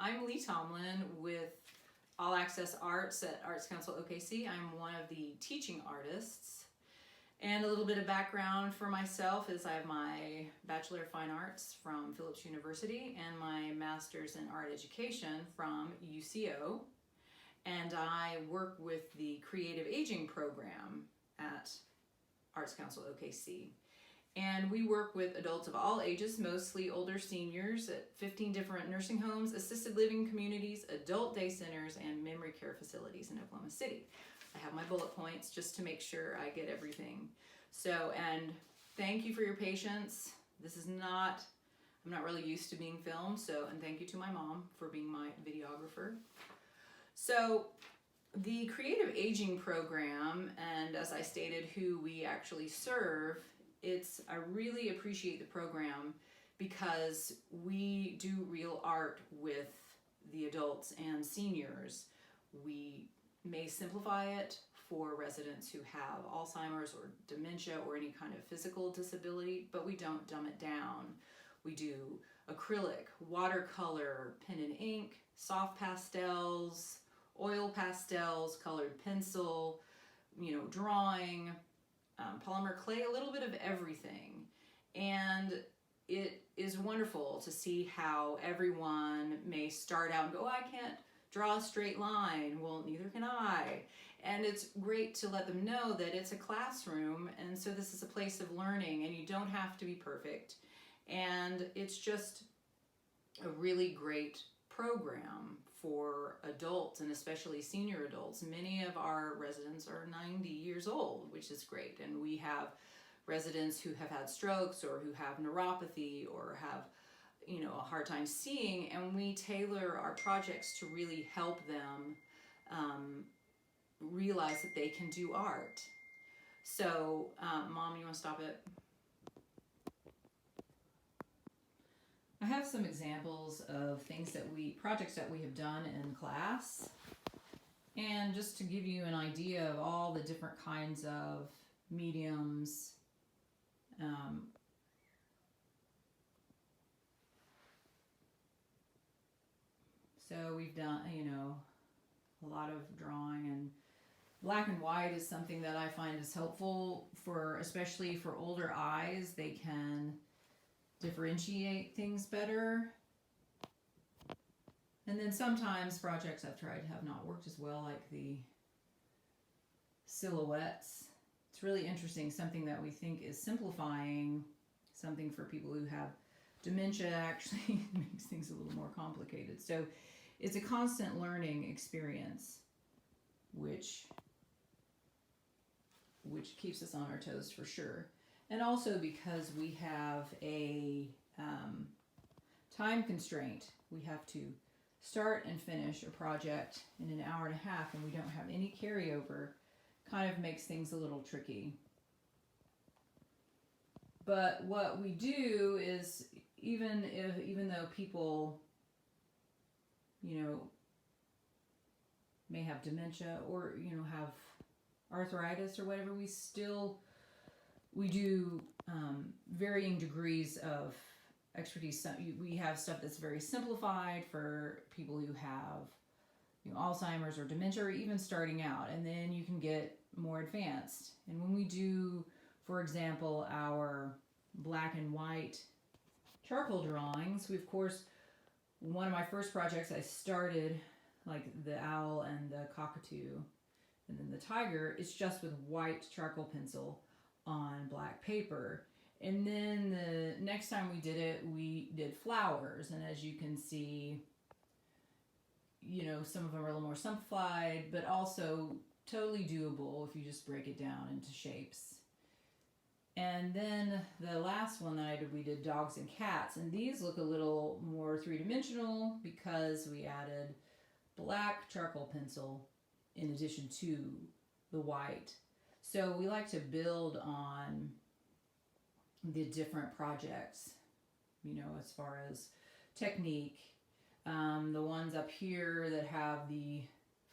I'm Leigh Tomlin with All Access Arts at Arts Council OKC. I'm one of the teaching artists. And a little bit of background for myself is I have my Bachelor of Fine Arts from Phillips University and my Master's in Art Education from UCO. And I work with the Creative Aging Program at Arts Council OKC. And we work with adults of all ages, mostly older seniors at 15 different nursing homes, assisted living communities, adult day centers, and memory care facilities in Oklahoma City. I have my bullet points just to make sure I get everything. So, and thank you for your patience. I'm not really used to being filmed, and thank you to my mom for being my videographer. So, the Creative Aging Program, and as I stated, who we actually serve, I really appreciate the program because we do real art with the adults and seniors. We may simplify it for residents who have Alzheimer's or dementia or any kind of physical disability, but we don't dumb it down. We do acrylic, watercolor, pen and ink, soft pastels, oil pastels, colored pencil, drawing, polymer clay, a little bit of everything. And it is wonderful to see how everyone may start out and go, I can't draw a straight line. Well, neither can I. And it's great to let them know that it's a classroom, and so this is a place of learning, and you don't have to be perfect. And it's just a really great program for adults, and especially senior adults. Many of our residents are 90 years old, which is great. And we have residents who have had strokes or who have neuropathy or have a hard time seeing, and we tailor our projects to really help them realize that they can do art. So, Mom, you want to stop it? I have some examples of projects that we have done in class. And just to give you an idea of all the different kinds of mediums, so we've done, a lot of drawing, and black and white is something that I find is helpful especially for older eyes. They can differentiate things better. And then sometimes projects I've tried have not worked as well, like the silhouettes. It's really interesting, something that we think is simplifying, something for people who have dementia actually makes things a little more complicated. So it's a constant learning experience, which keeps us on our toes for sure. And also because we have a time constraint, we have to start and finish a project in an hour and a half, and we don't have any carryover, kind of makes things a little tricky. But what we do is, even though people, may have dementia or, have arthritis or whatever, we do varying degrees of expertise. We have stuff that's very simplified for people who have Alzheimer's or dementia, or even starting out, and then you can get more advanced. And when we do, for example, our black and white charcoal drawings, we, of course, one of my first projects I started, like the owl and the cockatoo and then the tiger, it's just with white charcoal pencil on black paper. And then the next time we did it, we did flowers. And as you can see, some of them are a little more simplified, but also totally doable if you just break it down into shapes. And then the last one that I did, we did dogs and cats. And these look a little more three-dimensional because we added black charcoal pencil in addition to the white. So we like to build on the different projects, as far as technique. The ones up here that have the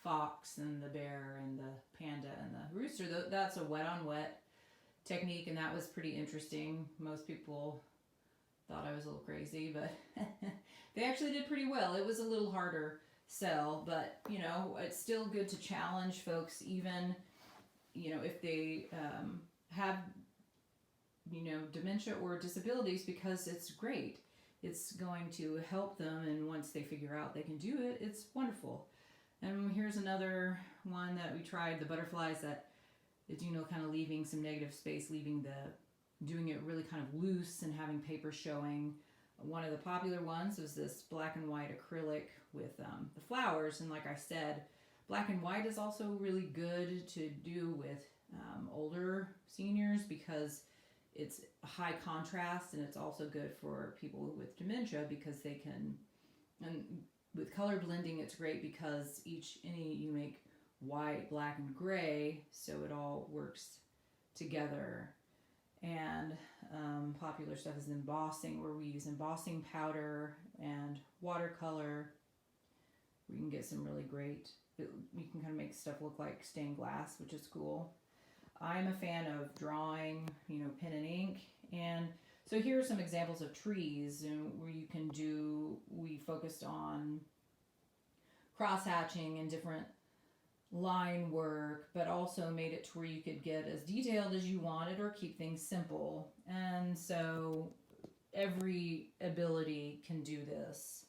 fox and the bear and the panda and the rooster, that's a wet on wet technique, and that was pretty interesting. Most people thought I was a little crazy, but They actually did pretty well. It was a little harder sell, but you know, it's still good to challenge folks, even you know, if they have you know, dementia or disabilities, because it's great. It's going to help them, and once they figure out they can do it, it's wonderful. And here's another one that we tried, the butterflies, that is, you know, kind of leaving some negative space, doing it really kind of loose and having paper showing. One of the popular ones was this black and white acrylic with the flowers, and like I said, black and white is also really good to do with older seniors because it's high contrast, and it's also good for people with dementia because they can, and with color blending it's great because you make white, black, and gray, so it all works together. And popular stuff is embossing, where we use embossing powder and watercolor. We can get some really great, you can kind of make stuff look like stained glass, which is cool. I'm a fan of drawing, you know, pen and ink. And so here are some examples of trees where you can do, we focused on cross hatching and different line work, but also made it to where you could get as detailed as you wanted or keep things simple. And so every ability can do this.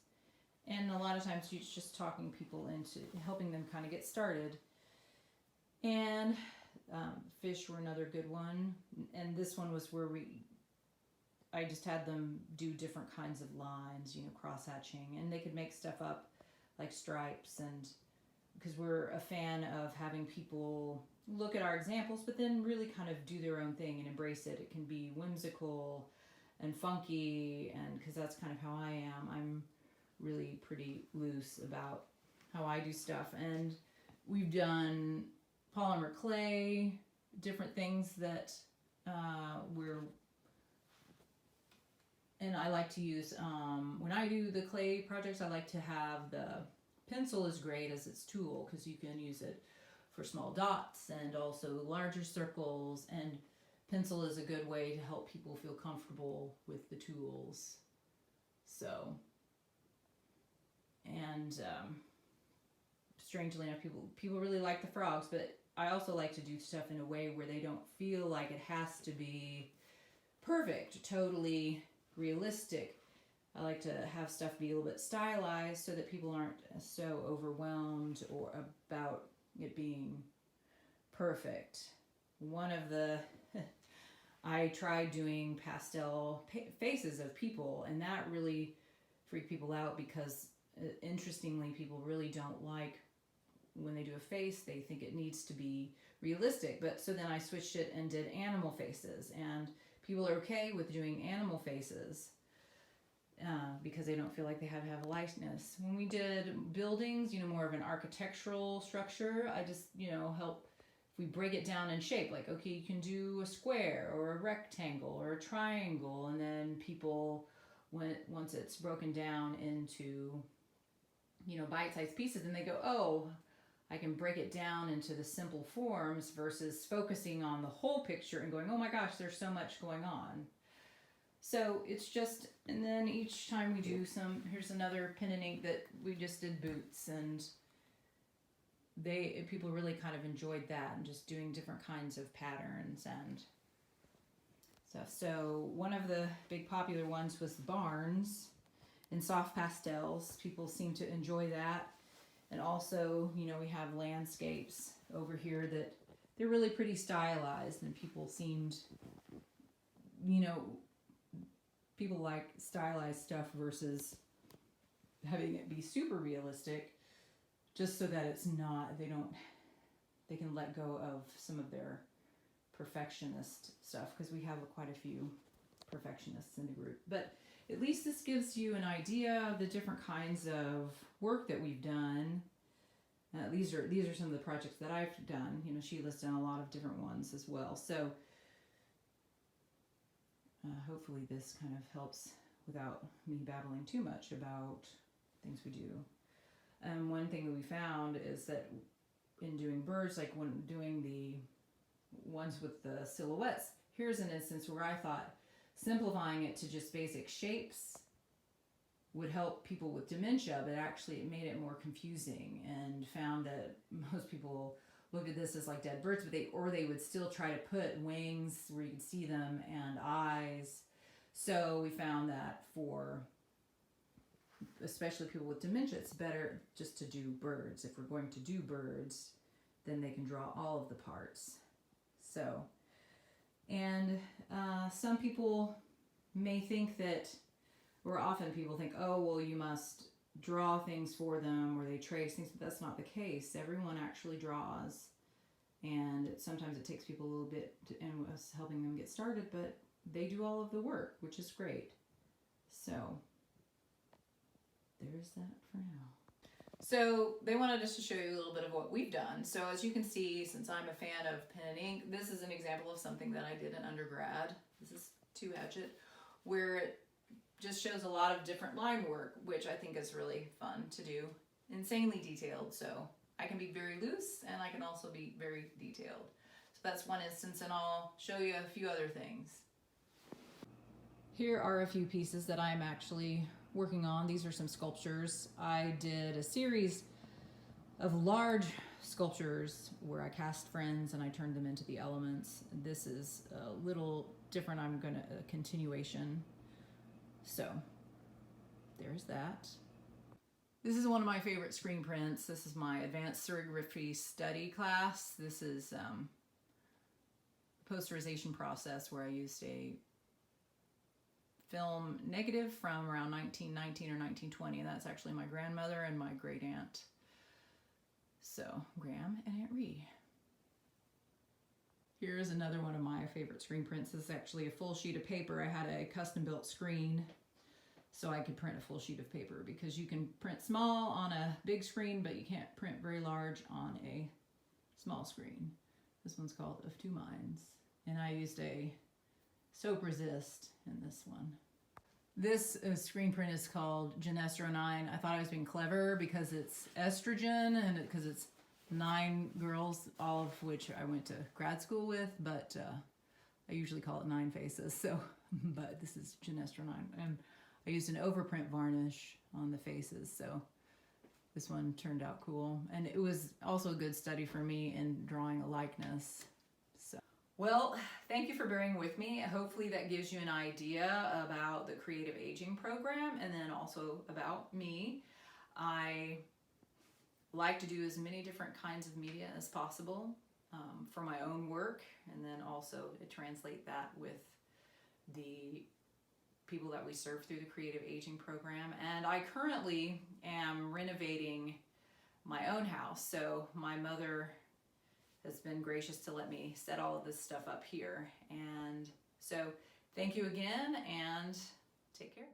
And a lot of times it's just talking people into helping them kind of get started. And fish were another good one. And this one was where I just had them do different kinds of lines, you know, cross hatching, and they could make stuff up like stripes, and because we're a fan of having people look at our examples but then really kind of do their own thing and embrace it. It can be whimsical and funky, and because that's kind of how I am. I'm really pretty loose about how I do stuff. And we've done polymer clay, different things that and I like to use, when I do the clay projects, I like to have the pencil is great as its tool because you can use it for small dots and also larger circles, and pencil is a good way to help people feel comfortable with the tools. So, and strangely enough, people really like the frogs, but I also like to do stuff in a way where they don't feel like it has to be perfect, totally realistic. I like to have stuff be a little bit stylized so that people aren't so overwhelmed or about it being perfect. One of the I tried doing pastel faces of people, and that really freaked people out because interestingly, people really don't like when they do a face, they think it needs to be realistic. But so then I switched it and did animal faces, and people are okay with doing animal faces because they don't feel like they have to have a likeness. When we did buildings, you know, more of an architectural structure, I just, you know, help, if we break it down in shape, like, okay, you can do a square or a rectangle or a triangle, and then people, once it's broken down into, you know, bite-sized pieces, then they go, oh, I can break it down into the simple forms versus focusing on the whole picture and going, oh my gosh, there's so much going on. So it's just, and then each time we do here's another pen and ink that we just did boots, and people really kind of enjoyed that, and just doing different kinds of patterns and stuff. So one of the big popular ones was barns in soft pastels. People seem to enjoy that. And also, you know, we have landscapes over here that they're really pretty stylized, and people seemed, you know, people like stylized stuff versus having it be super realistic, just so that it's not, they can let go of some of their perfectionist stuff, because we have quite a few perfectionists in the group. But at least this gives you an idea of the different kinds of work that we've done. These are some of the projects that I've done. You know, Sheila's done a lot of different ones as well. So hopefully this kind of helps without me babbling too much about things we do. One thing that we found is that in doing birds, like when doing the ones with the silhouettes, here's an instance where I thought simplifying it to just basic shapes would help people with dementia, but actually it made it more confusing, and found that most people looked at this as like dead birds, but they would still try to put wings where you could see them and eyes. So we found that for especially people with dementia, it's better just to do birds. If we're going to do birds, then they can draw all of the parts. So, and some people may think that, or often people think, oh, well, you must draw things for them, or they trace things, but that's not the case. Everyone actually draws, and sometimes it takes people a little bit in us helping them get started, but they do all of the work, which is great. So there's that for now. So they wanted us to show you a little bit of what we've done. So as you can see, since I'm a fan of pen and ink, this is an example of something that I did in undergrad. This is 2-hatchet, where it just shows a lot of different line work, which I think is really fun to do. Insanely detailed, so I can be very loose and I can also be very detailed. So that's one instance, and I'll show you a few other things. Here are a few pieces that I'm actually working on. These are some sculptures. I did a series of large sculptures where I cast friends and I turned them into the elements. This is a little different. A continuation. So there's that. This is one of my favorite screen prints. This is my advanced serigraphy study class. This is posterization process where I used a film negative from around 1919 or 1920, and that's actually my grandmother and my great aunt. So, Graham and Aunt Ree. Here's another one of my favorite screen prints. This is actually a full sheet of paper. I had a custom built screen so I could print a full sheet of paper, because you can print small on a big screen, but you can't print very large on a small screen. This one's called Of Two Minds, and I used a soap resist in this one. This screen print is called Genestro 9. I thought I was being clever because it's estrogen and because it's 9 girls, all of which I went to grad school with, but I usually call it 9 faces. So, but this is Genestro 9, and I used an overprint varnish on the faces, so this one turned out cool. And it was also a good study for me in drawing a likeness. So, well, thank you for bearing with me. Hopefully that gives you an idea about the creative aging program, and then also about me. I like to do as many different kinds of media as possible for my own work, and then also to translate that with the people that we serve through the creative aging program. And I currently am renovating my own house, so my mother has been gracious to let me set all of this stuff up here. And so thank you again, and take care.